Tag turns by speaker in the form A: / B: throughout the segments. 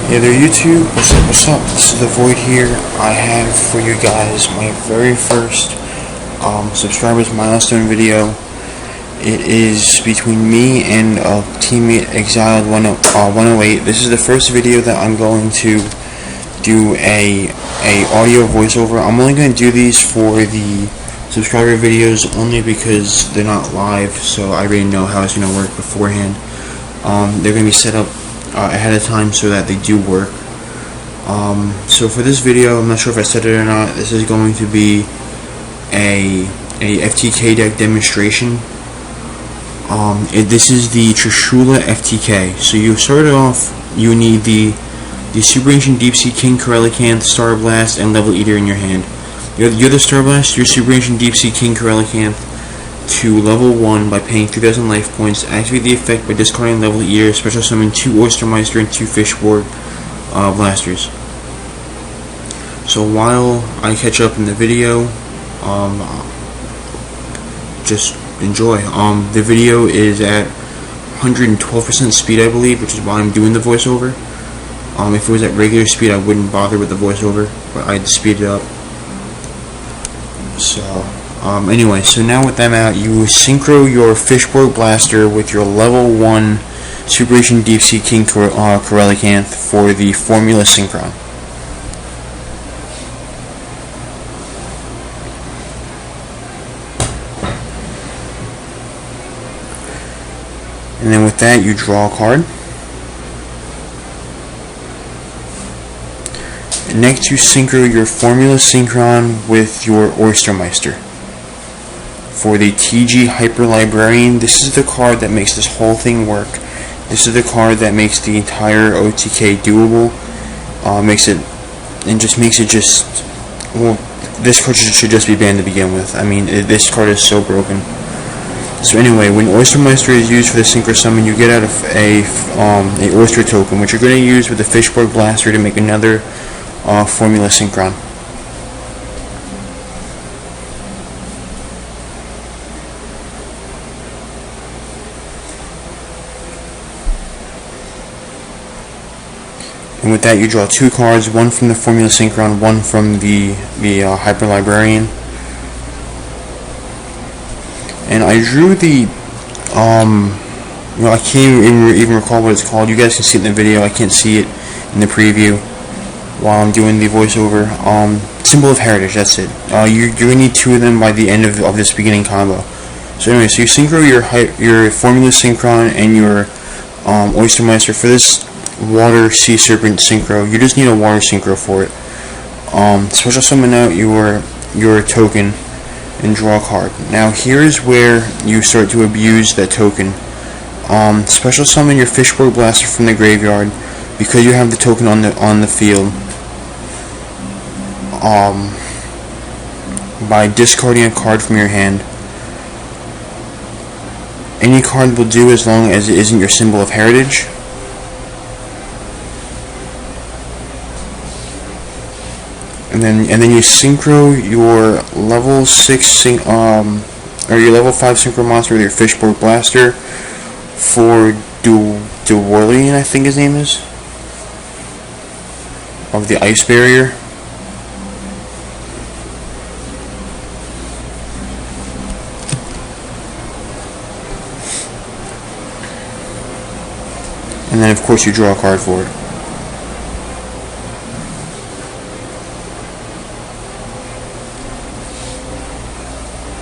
A: Hey there YouTube, what's up? This is the Void here. I have for you guys my very first subscribers milestone video. It is between me and a teammate Exiled 108. This is the first video that I'm going to do a audio voiceover. I'm only going to do these for the subscriber videos only because they're not live, so I already know how it's going to work beforehand. They're going to be set up ahead of time so that they do work. So for this video, I'm not sure if I said it or not, this is going to be a FTK deck demonstration. This is the Trishula FTK. So you started off, you need the Superancient Deepsea King Coelacanth, Star Blast, and Level Eater in your hand. You're the Star Blast, your Superancient Deepsea King Coelacanth to level 1 by paying 3,000 life points. Activate the effect by discarding Level Eater, special summon 2 Oyster Meister and 2 Fishborg Blasters. So while I catch up in the video, just enjoy. The video is at 112% speed, I believe, which is why I'm doing the voiceover. If it was at regular speed, I wouldn't bother with the voiceover, but I had to speed it up. So anyway, so now with them out, you synchro your Fishborg Blaster with your level 1 Superancient Deepsea King Coelacanth for the Formula Synchron. And then with that, you draw a card. And next, you synchro your Formula Synchron with your Oyster Meister for the TG Hyper Librarian. This is the card that makes this whole thing work. This is the card that makes the entire OTK doable. Well, this card should just be banned to begin with. I mean, this card is so broken. So anyway, when Oyster Meister is used for the Synchro Summon, you get out of a Oyster token, which you're going to use with the Fishborg Blaster to make another Formula Synchron. And with that, you draw 2 cards, one from the Formula Synchron, one from the Hyper Librarian. And I drew the, I can't even recall what it's called. You guys can see it in the video. I can't see it in the preview while I'm doing the voiceover. Symbol of Heritage, that's it. You're going to need 2 of them by the end of this beginning combo. So anyway, so you synchro your Formula Synchron and your Oyster Meister. For this Water Sea Serpent synchro, you just need a water synchro for it. Special summon out your token and draw a card. Now here's where you start to abuse that token. Special summon your Fishborg Blaster from the graveyard because you have the token on the field. By discarding a card from your hand. Any card will do as long as it isn't your Symbol of Heritage. And then you synchro your level 6 or your level 5 synchro monster with your Fishborg Blaster for Dewolen, I think his name is, of the Ice Barrier. And then of course you draw a card for it.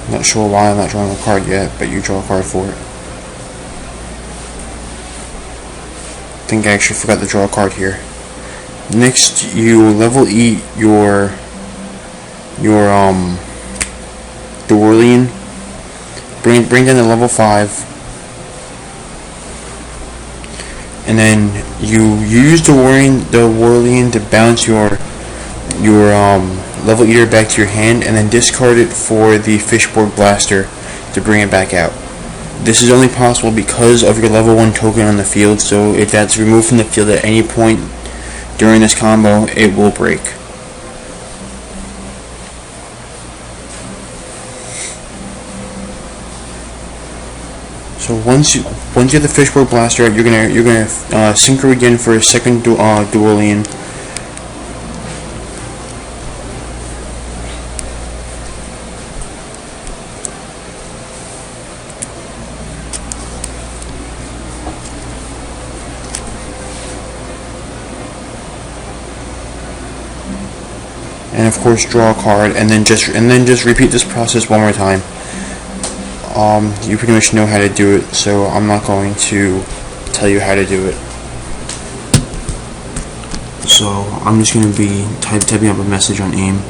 A: Not sure why I'm not drawing a card yet, but you draw a card for it. I think I actually forgot to draw a card here. Next, you level eat your Dewolen. Bring down to level 5, and then you use Dewolen to bounce your Level Eater back to your hand, and then discard it for the Fishborg Blaster to bring it back out. This is only possible because of your level 1 token on the field, so if that's removed from the field at any point during this combo, it will break. So once you get the Fishborg Blaster out, you're gonna synchro again for a second Dewolen. And of course draw a card, and then just repeat this process one more time. You pretty much know how to do it, so I'm not going to tell you how to do it. So I'm just going to be typing up a message on AIM.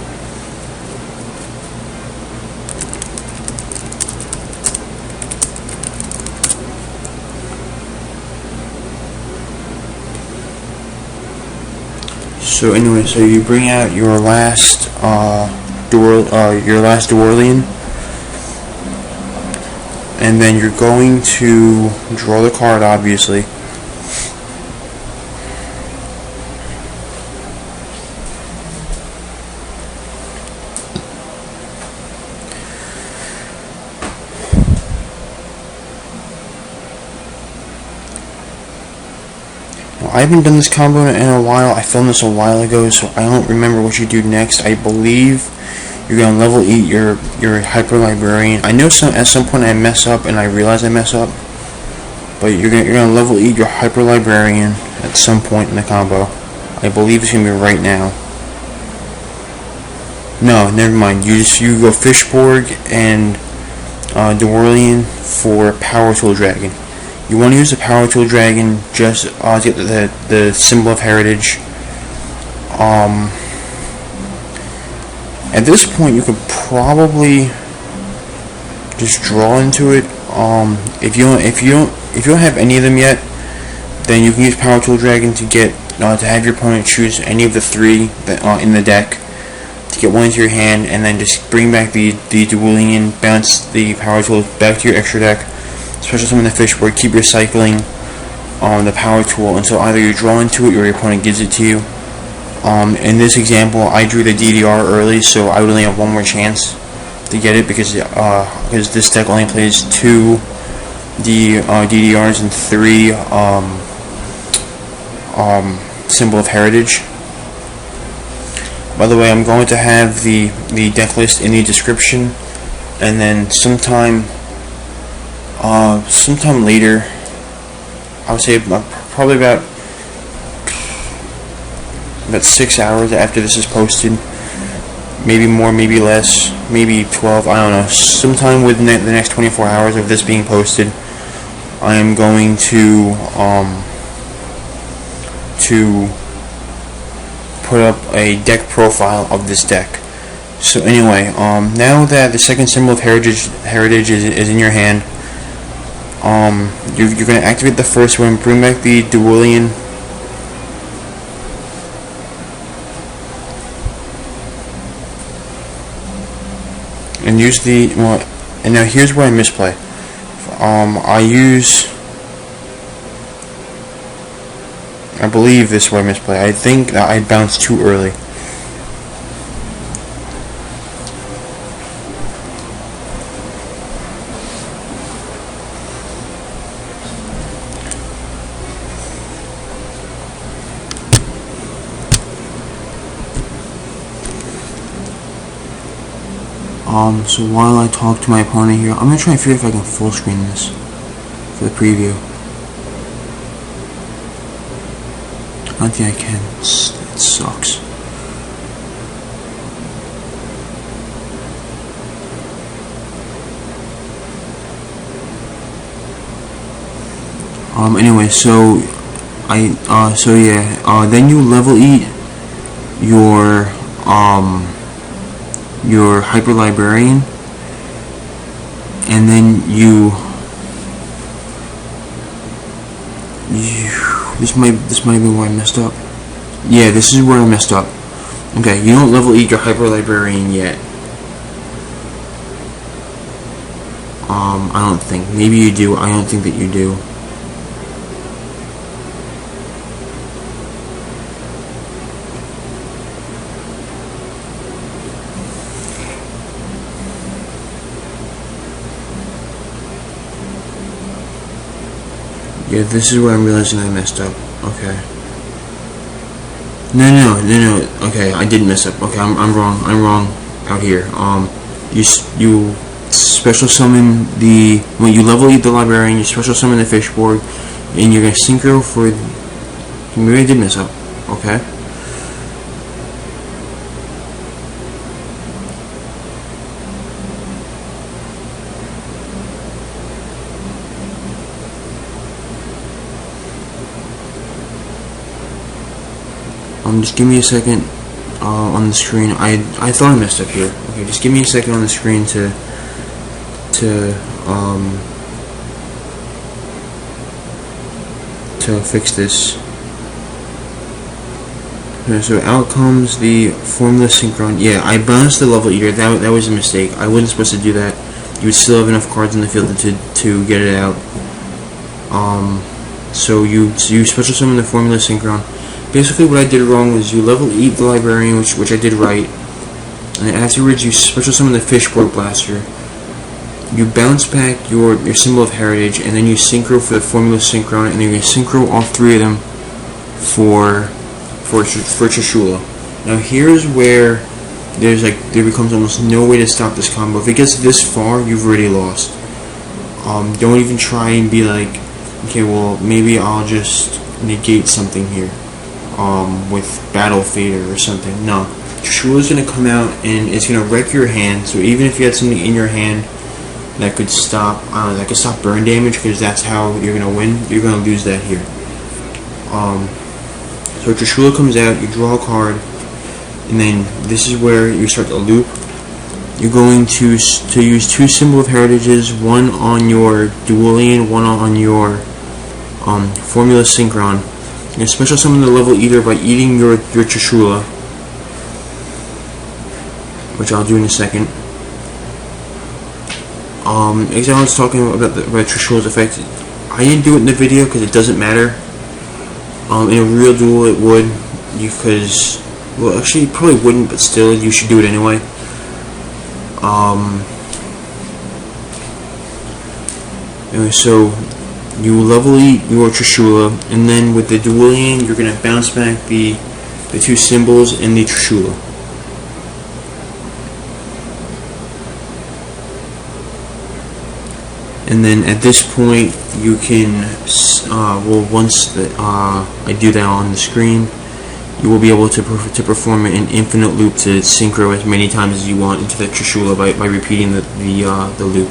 A: So anyway, so you bring out your last Dewolen. And then you're going to draw the card, obviously. Now, I haven't done this combo in a while. I filmed this a while ago, so I don't remember what you do next. I believe you're going to level 8 your Hyper Librarian. I know at some point I mess up, and I realize I mess up. But you're gonna level 8 your Hyper Librarian at some point in the combo. I believe it's gonna be right now. No, never mind. You go Fishborg and Dewolen for Power Tool Dragon. You want to use the Power Tool Dragon just to get the symbol of heritage. At this point, you could probably just draw into it. If you don't have any of them yet, then you can use Power Tool Dragon to get to have your opponent choose any of the 3 that in the deck to get one into your hand, and then just bring back the Dewolen, bounce the Power Tools back to your extra deck. Special summon the Fishborg. Keep recycling the Power Tool until either you draw into it or your opponent gives it to you. In this example, I drew the D.D.R early, so I would only have one more chance to get it because this deck only plays 2 D.D.Rs and 3 Symbol of Heritage. By the way, I'm going to have the deck list in the description, and then sometime later, I would say probably about 6 hours after this is posted, maybe more, maybe less, maybe 12, I don't know, sometime within the next 24 hours of this being posted, I am going to put up a deck profile of this deck. So anyway, now that the second Symbol of Heritage is in your hand, you're going to activate the first one, bring back the Dewolen, and use the, and now here's where I misplay. I believe this is where I misplay. I think that I bounced too early. So while I talk to my opponent here, I'm going to try and figure if I can full screen this for the preview. I don't think I can. It sucks. Anyway, so then you level 8 your Hyper Librarian, and then this might be where I messed up. Yeah, this is where I messed up. Okay, you don't level 8 your Hyper Librarian yet. I don't think. Maybe you do. I don't think that you do. Yeah, this is where I'm realizing I messed up. Okay. No. Okay, I didn't mess up. Okay, I'm wrong. I'm wrong out here. You special summon when you level the Librarian, you special summon the Fishborg, and you're gonna synchro for. Maybe I did mess up. Okay. Just give me a second on the screen. I thought I messed up here. Okay, just give me a second on the screen to fix this. Okay, so out comes the formula Synchron. Yeah, I bounced the level eater. That was a mistake. I wasn't supposed to do that. You would still have enough cards in the field to get it out. So you special summon the formula Synchron. Basically, what I did wrong was you level 8 the Librarian, which I did right, and afterwards you special summon the Fishborg Blaster. You bounce back your symbol of heritage, and then you synchro for the formula Synchron, and then you synchro all 3 of them for Trishula. Now here's where there becomes almost no way to stop this combo. If it gets this far, you've already lost. Don't even try and be like, okay, well maybe I'll just negate something here. With Battle Fader or something. No. Trishula's gonna come out and it's gonna wreck your hand, so even if you had something in your hand that could stop burn damage, because that's how you're gonna win, you're gonna lose that here. So Trishula comes out, you draw a card, and then this is where you start the loop. You're going to use 2 symbol of heritages, one on your Dewolen, one on your formula Synchron. You special summon the level eater by eating your Trishula, which I'll do in a second. Exile was talking about Trishula's effect. I didn't do it in the video because it doesn't matter. In a real duel it would, because, well actually it probably wouldn't, but still you should do it anyway. Anyway, so you level 8 your Trishula, and then with the Dewolen, you're going to bounce back the 2 symbols in the Trishula. And then at this point, you can, once I do that on the screen, you will be able to perform an infinite loop to synchro as many times as you want into the Trishula by repeating the loop.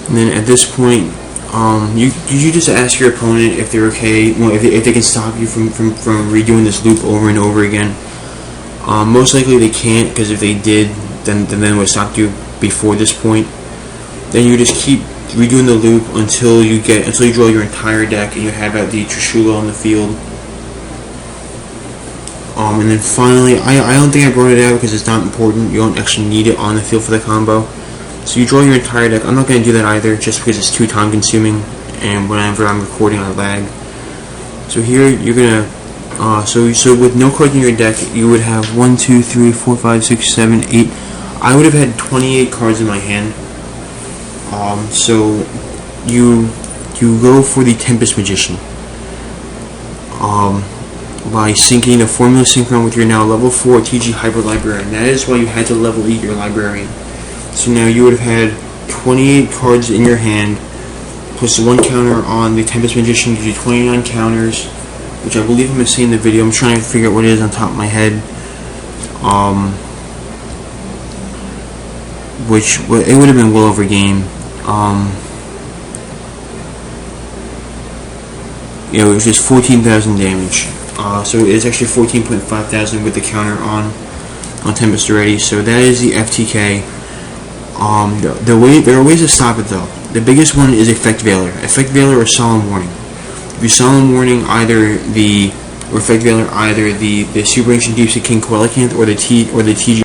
A: And then at this point, you just ask your opponent if they're okay, well, if they can stop you from redoing this loop over and over again. Most likely they can't, because if they did, then they would stop you before this point. Then you just keep redoing the loop until you draw your entire deck and you have out the Trishula on the field. And then finally, I don't think I brought it out because it's not important. You don't actually need it on the field for the combo. So you draw your entire deck. I'm not going to do that either, just because it's too time consuming, and whenever I'm recording I lag. So here you're going to, so with no cards in your deck, you would have 1, 2, 3, 4, 5, 6, 7, 8. I would have had 28 cards in my hand. So you go for the Tempest Magician. By syncing the formula Synchron with your now level 4 TG Hyper Librarian. That is why you had to level 8 your Librarian. So now you would have had 28 cards in your hand, plus the 1 counter on the Tempest Magician gives you 29 counters, which I believe I'm going to say in the video. I'm trying to figure out what it is on top of my head. Which it would have been well over game. It was just 14,000 damage. So it's actually 14,500 with the counter on Tempest already. So that is the FTK. There are ways to stop it though. The biggest one is Effect Veiler. Effect Veiler or Solemn Warning. If you Solemn Warning either the Superancient Deepsea King Coelacanth or the TG